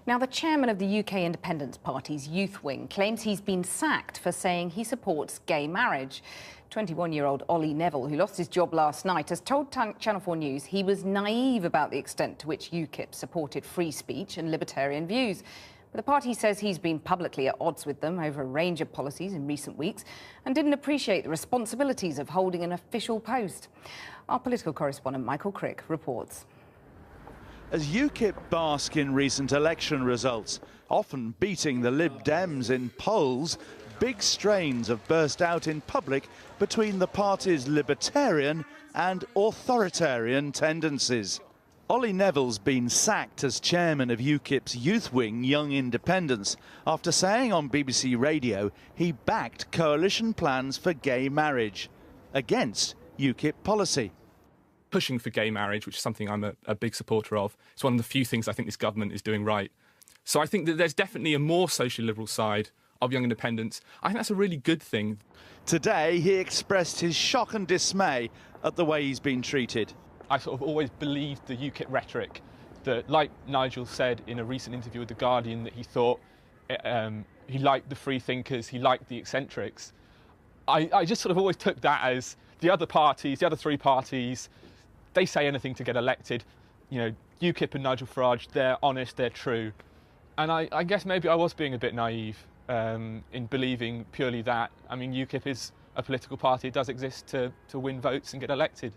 Now, the chairman of the UK Independence Party's youth wing claims he's been sacked for saying he supports gay marriage. 21-year-old Ollie Neville, who lost his job last night, has told Channel 4 News he was naive about the extent to which UKIP supported free speech and libertarian views. But the party says he's been publicly at odds with them over a range of policies in recent weeks and didn't appreciate the responsibilities of holding an official post. Our political correspondent Michael Crick reports. As UKIP bask in recent election results, often beating the Lib Dems in polls, big strains have burst out in public between the party's libertarian and authoritarian tendencies. Ollie Neville's been sacked as chairman of UKIP's youth wing, Young Independence, after saying on BBC Radio he backed coalition plans for gay marriage against UKIP policy. Pushing for gay marriage, which is something I'm a big supporter of, it's one of the few things I think this government is doing right. So I think that there's definitely a more socially liberal side of Young Independence. I think that's a really good thing. Today, he expressed his shock and dismay at the way he's been treated. I sort of always believed the UKIP rhetoric that, like Nigel said in a recent interview with The Guardian, that he thought he liked the free thinkers, he liked the eccentrics. I just sort of always took that as the other parties, the other three parties, they say anything to get elected. You know, UKIP and Nigel Farage, they're honest, they're true. And I guess maybe I was being a bit naive in believing purely that. I mean, UKIP is a political party, it does exist to win votes and get elected.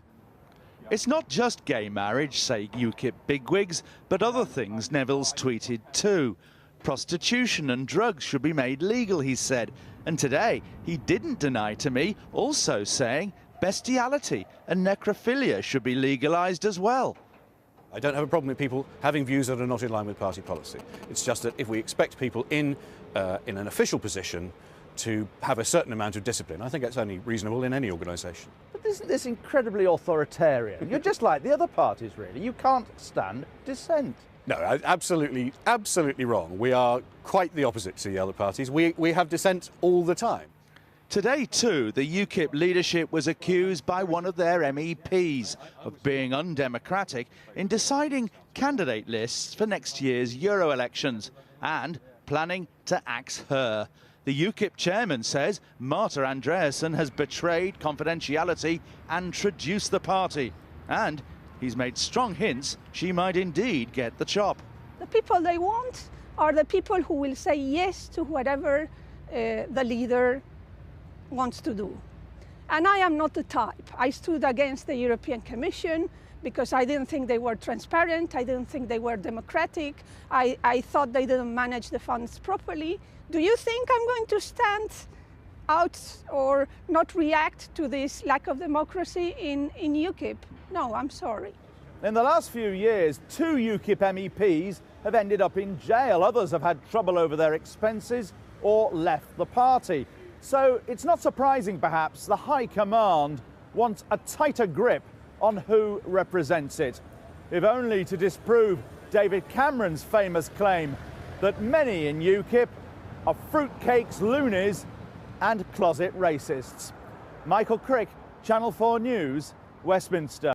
It's not just gay marriage, say UKIP bigwigs, but other things Neville's tweeted too. Prostitution and drugs should be made legal, he said. And today, he didn't deny to me, also saying bestiality and necrophilia should be legalised as well. I don't have a problem with people having views that are not in line with party policy. It's just that if we expect people in an official position to have a certain amount of discipline, I think that's only reasonable in any organisation. But isn't this incredibly authoritarian? You're just like the other parties, really. You can't stand dissent. No, absolutely wrong. We are quite the opposite to the other parties. We have dissent all the time. Today, too, the UKIP leadership was accused by one of their MEPs of being undemocratic in deciding candidate lists for next year's Euro elections and planning to axe her. The UKIP chairman says Marta Andreasen has betrayed confidentiality and traduced the party. And he's made strong hints she might indeed get the chop. The people they want are the people who will say yes to whatever the leader wants to do. And I am not the type. I stood against the European Commission because I didn't think they were transparent, I didn't think they were democratic, I thought they didn't manage the funds properly. Do you think I'm going to stand out or not react to this lack of democracy in UKIP? No, I'm sorry. In the last few years, 2 UKIP MEPs have ended up in jail. Others have had trouble over their expenses or left the party. So it's not surprising, perhaps, the High Command wants a tighter grip on who represents it, if only to disprove David Cameron's famous claim that many in UKIP are fruitcakes, loonies and closet racists. Michael Crick, Channel 4 News, Westminster.